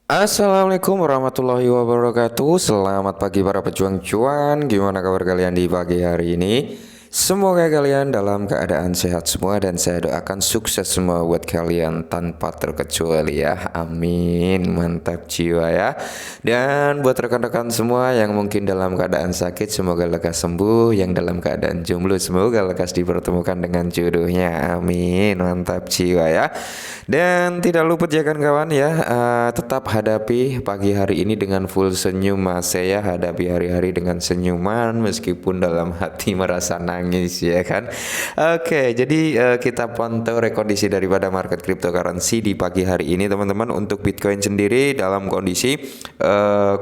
Assalamualaikum warahmatullahi wabarakatuh. Selamat pagi para pejuang cuan. Gimana kabar kalian di pagi hari ini? Semoga kalian dalam keadaan sehat semua dan saya doakan sukses semua buat kalian tanpa terkecuali ya. Amin. Mantap jiwa ya. Dan buat rekan-rekan semua yang mungkin dalam keadaan sakit semoga lekas sembuh, yang dalam keadaan jomblo semoga lekas dipertemukan dengan jodohnya. Amin. Mantap jiwa ya. Dan tidak luput ya kawan-kawan ya, tetap hadapi pagi hari ini dengan full senyum mas ya. Hadapi hari-hari dengan senyuman meskipun dalam hati merasa nangis ya kan. Oke, jadi kita pantau rekondisi daripada market cryptocurrency di pagi hari ini teman-teman. Untuk Bitcoin sendiri dalam kondisi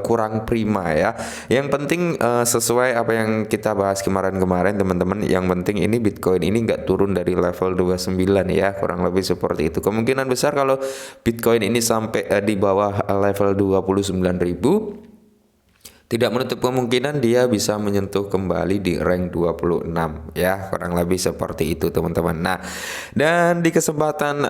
kurang prima ya. Yang penting sesuai apa yang kita bahas kemarin-kemarin teman-teman. Yang penting ini Bitcoin ini nggak turun dari level 29 ya, kurang lebih seperti itu. Kemungkinan besar kalau Bitcoin ini sampai di bawah level 29.000, tidak menutup kemungkinan dia bisa menyentuh kembali di rank 26 ya, kurang lebih seperti itu teman-teman. Nah, dan di kesempatan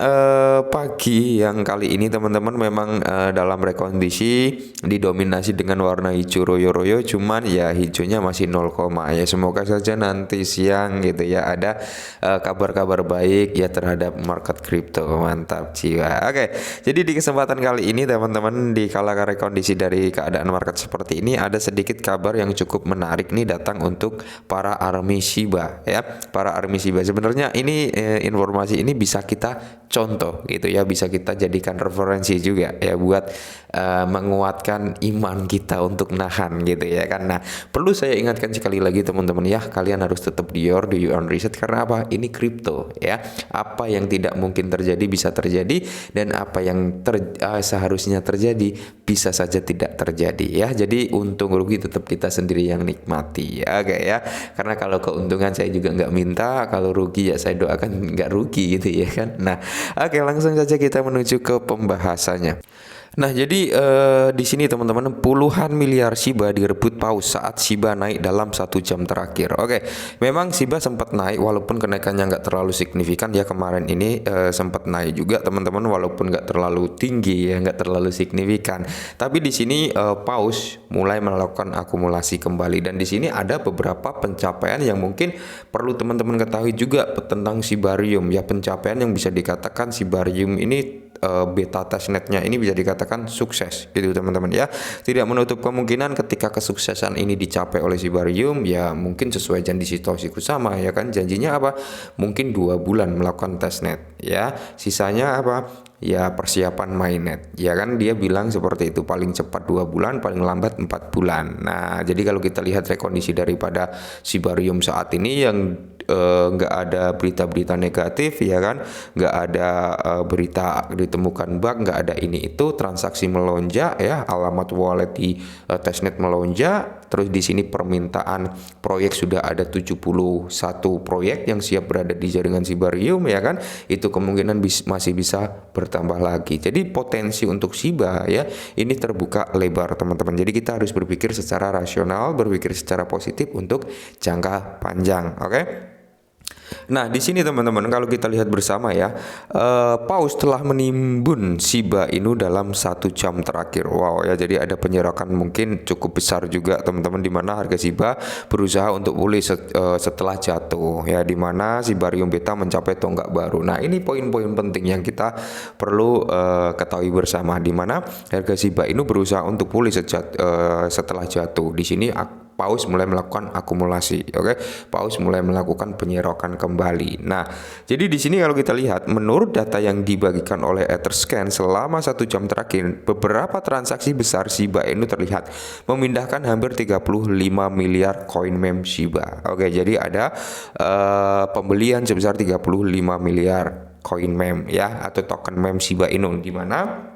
pagi yang kali ini teman-teman memang dalam rekondisi didominasi dengan warna hijau royo-royo, cuman ya hijaunya masih 0, ya. Semoga saja nanti siang gitu ya ada kabar-kabar baik ya terhadap market crypto. Mantap jiwa. Oke, jadi di kesempatan kali ini teman-teman, di kala rekondisi dari keadaan market seperti ini, ada sedikit kabar yang cukup menarik nih datang untuk para army Shiba ya. Para army Shiba sebenarnya ini informasi ini bisa kita contoh gitu ya, bisa kita jadikan referensi juga ya buat menguatkan iman kita untuk nahan gitu ya kan. Nah, perlu saya ingatkan sekali lagi teman-teman ya, kalian harus tetap do your own research. Karena apa? Ini kripto ya. Apa yang tidak mungkin terjadi bisa terjadi, dan apa yang seharusnya terjadi bisa saja tidak terjadi ya. Jadi untung rugi tetap kita sendiri yang nikmati ya kayak ya. Karena kalau keuntungan saya juga nggak minta, kalau rugi ya saya doakan nggak rugi gitu ya kan. Nah, oke, langsung saja kita menuju ke pembahasannya. Nah, jadi di sini teman-teman, puluhan miliar Shiba direbut paus saat Shiba naik dalam 1 jam terakhir. Oke, memang Shiba sempat naik walaupun kenaikannya nggak terlalu signifikan ya. Kemarin ini sempat naik juga teman-teman, walaupun nggak terlalu tinggi ya, nggak terlalu signifikan. Tapi di sini paus mulai melakukan akumulasi kembali, dan di sini ada beberapa pencapaian yang mungkin perlu teman-teman ketahui juga tentang Shibarium ya. Pencapaian yang bisa dikatakan Shibarium ini beta testnetnya ini bisa dikatakan sukses gitu teman-teman ya. Tidak menutup kemungkinan ketika kesuksesan ini dicapai oleh Shibarium ya, mungkin sesuai janji Satoshi Kusama ya kan. Janjinya apa? Mungkin 2 bulan melakukan testnet ya, sisanya apa ya, persiapan mainnet ya kan. Dia bilang seperti itu, paling cepat 2 bulan, paling lambat 4 bulan. Nah, jadi kalau kita lihat rekondisi daripada Shibarium saat ini, yang nggak ada berita-berita negatif ya kan, nggak ada berita ditemukan bug, nggak ada ini itu, transaksi melonjak ya, alamat wallet di testnet melonjak. Terus di sini permintaan proyek sudah ada 71 proyek yang siap berada di jaringan Shibarium ya kan. Itu kemungkinan masih bisa bertambah lagi. Jadi potensi untuk Shiba ya ini terbuka lebar teman-teman. Jadi kita harus berpikir secara rasional, berpikir secara positif untuk jangka panjang. Oke? Nah, di sini teman-teman kalau kita lihat bersama ya, paus telah menimbun Shiba Inu dalam 1 jam terakhir. Wow ya, jadi ada penyerakan mungkin cukup besar juga teman-teman, di mana harga Shiba berusaha untuk pulih setelah jatuh ya, di mana Shibarium Beta mencapai tonggak baru. Nah, ini poin-poin penting yang kita perlu ketahui bersama, di mana harga Shiba Inu berusaha untuk pulih setelah jatuh. Di sini paus mulai melakukan akumulasi, oke? Paus mulai melakukan penyerokan kembali. Nah, jadi di sini kalau kita lihat, menurut data yang dibagikan oleh Etherscan selama 1 jam terakhir, beberapa transaksi besar Shiba Inu terlihat memindahkan hampir 35 miliar koin mem Shiba. Oke, jadi ada pembelian sebesar 35 miliar koin mem ya, atau token mem Shiba Inu, di mana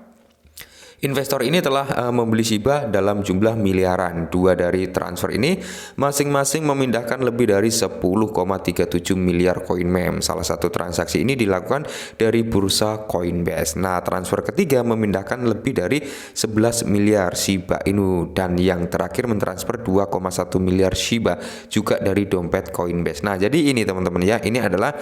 investor ini telah membeli Shiba dalam jumlah miliaran. Dua dari transfer ini masing-masing memindahkan lebih dari 10,37 miliar koin mem. Salah satu transaksi ini dilakukan dari bursa Coinbase. Nah, transfer ketiga memindahkan lebih dari 11 miliar Shiba Inu, dan yang terakhir mentransfer 2,1 miliar Shiba juga dari dompet Coinbase. Nah, jadi ini teman-teman ya, ini adalah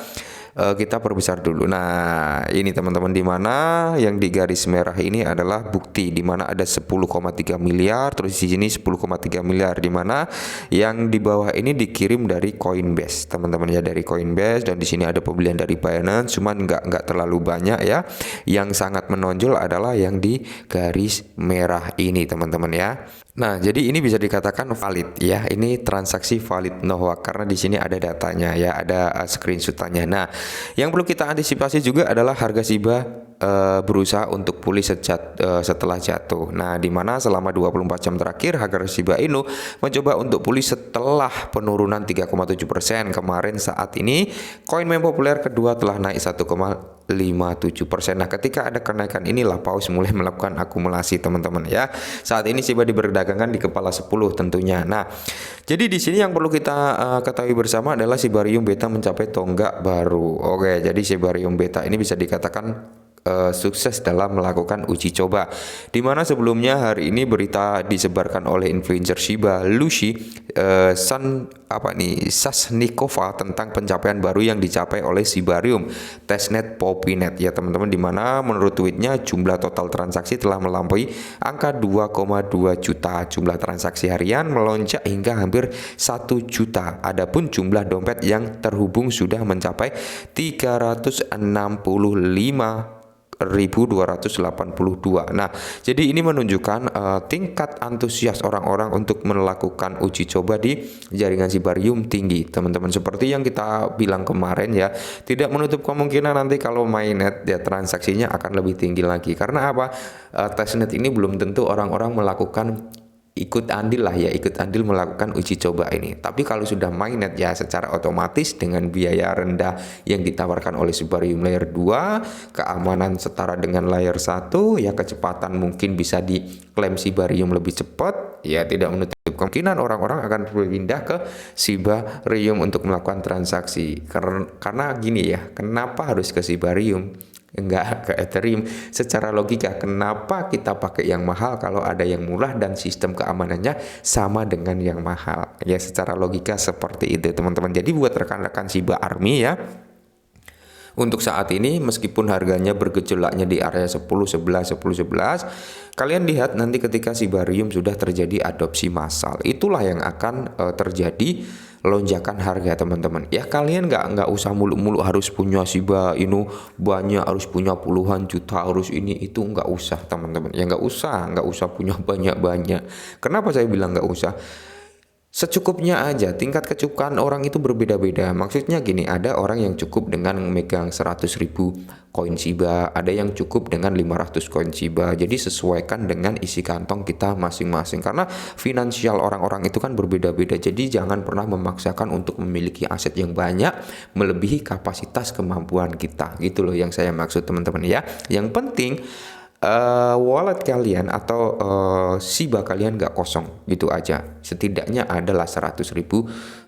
kita perbesar dulu. Nah, ini teman-teman, di mana yang di garis merah ini adalah bukti di mana ada 10,3 miliar, terus di sini 10,3 miliar, di mana yang di bawah ini dikirim dari Coinbase, teman-teman ya, dari Coinbase, dan di sini ada pembelian dari Binance, cuman nggak terlalu banyak ya. Yang sangat menonjol adalah yang di garis merah ini, teman-teman ya. Nah, jadi ini bisa dikatakan valid ya. Ini transaksi valid Noah karena di sini ada datanya ya, ada screenshotannya. Nah, yang perlu kita antisipasi juga adalah harga Shiba berusaha untuk pulih setelah jatuh. Nah, di mana selama 24 jam terakhir harga Shiba Inu mencoba untuk pulih setelah penurunan 3,7%. Kemarin saat ini koin meme populer kedua telah naik 1,57%. Nah, ketika ada kenaikan inilah Paus mulai melakukan akumulasi, teman-teman ya. Saat ini Shiba diperdagangkan di kepala 10 tentunya. Nah, jadi di sini yang perlu kita ketahui bersama adalah Shibarium Beta mencapai tonggak baru. Oke, jadi Shibarium Beta ini bisa dikatakan sukses dalam melakukan uji coba, di mana sebelumnya hari ini berita disebarkan oleh influencer Shiba Lucy Sasnikova tentang pencapaian baru yang dicapai oleh Shibarium testnet Poppynet ya teman-teman, di mana menurut tweetnya jumlah total transaksi telah melampaui angka 2,2 juta, jumlah transaksi harian melonjak hingga hampir 1 juta. Adapun jumlah dompet yang terhubung sudah mencapai 365.282. Nah, jadi ini menunjukkan tingkat antusias orang-orang untuk melakukan uji coba di jaringan Shibarium tinggi, teman-teman. Seperti yang kita bilang kemarin ya, tidak menutup kemungkinan nanti kalau mainnet ya transaksinya akan lebih tinggi lagi. Karena apa? Testnet ini belum tentu orang-orang melakukan ikut andil melakukan uji coba ini. Tapi kalau sudah mainnet ya secara otomatis dengan biaya rendah yang ditawarkan oleh Shibarium layer 2, keamanan setara dengan layer 1 ya, kecepatan mungkin bisa diklaim Shibarium lebih cepat ya, tidak menutup kemungkinan orang-orang akan berpindah ke Shibarium untuk melakukan transaksi. Karena gini ya, kenapa harus ke Shibarium enggak ke Ethereum? Secara logika, kenapa kita pakai yang mahal kalau ada yang murah dan sistem keamanannya sama dengan yang mahal? Ya, secara logika seperti itu, teman-teman. Jadi buat rekan-rekan Shiba Army ya, untuk saat ini meskipun harganya bergejolaknya di area 10 11 10 11, kalian lihat nanti ketika Shibarium sudah terjadi adopsi massal, itulah yang akan terjadi lonjakan harga, teman-teman ya. Kalian nggak usah muluk-muluk harus punya Shiba Inu banyak, harus punya puluhan juta, harus ini itu, nggak usah teman-teman ya, nggak usah punya banyak-banyak. Kenapa saya bilang nggak usah? Secukupnya aja. Tingkat kecukupan orang itu berbeda-beda. Maksudnya gini, ada orang yang cukup dengan memegang 100.000 koin Shiba, ada yang cukup dengan 500 koin Shiba. Jadi sesuaikan dengan isi kantong kita masing-masing, karena finansial orang-orang itu kan berbeda-beda. Jadi jangan pernah memaksakan untuk memiliki aset yang banyak melebihi kapasitas kemampuan kita, gitu loh yang saya maksud, teman-teman ya. Yang penting wallet kalian atau Shiba kalian nggak kosong gitu aja. Setidaknya adalah 100.000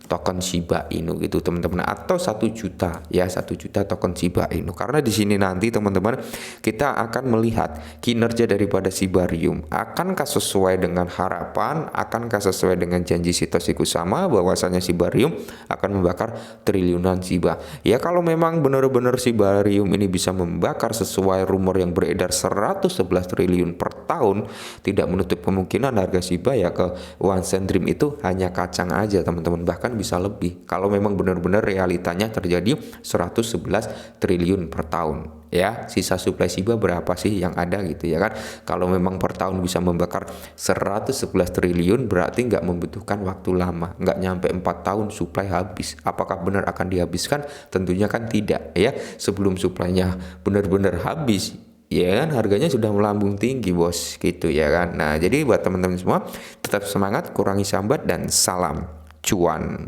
token Shiba Inu gitu, teman-teman, atau 1 juta ya, 1 juta token Shiba Inu. Karena di sini nanti teman-teman kita akan melihat kinerja daripada Shibarium, akankah sesuai dengan harapan, akankah sesuai dengan janji Satoshi Kusama bahwasanya Shibarium akan membakar triliunan Shiba. Ya, kalau memang benar-benar Shibarium ini bisa membakar sesuai rumor yang beredar 111 triliun per tahun, tidak menutup kemungkinan harga Shiba ya ke one cent dream itu hanya kacang aja, teman-teman, bahkan bisa lebih kalau memang benar-benar realitanya terjadi 111 triliun per tahun ya. Sisa supply Shiba berapa sih yang ada gitu ya kan? Kalau memang per tahun bisa membakar 111 triliun berarti nggak membutuhkan waktu lama, nggak nyampe 4 tahun supply habis. Apakah benar akan dihabiskan? Tentunya kan tidak ya. Sebelum supply-nya benar-benar habis ya kan, harganya sudah melambung tinggi bos gitu ya kan. Nah, jadi buat teman-teman semua tetap semangat, kurangi sambat, dan salam cuan.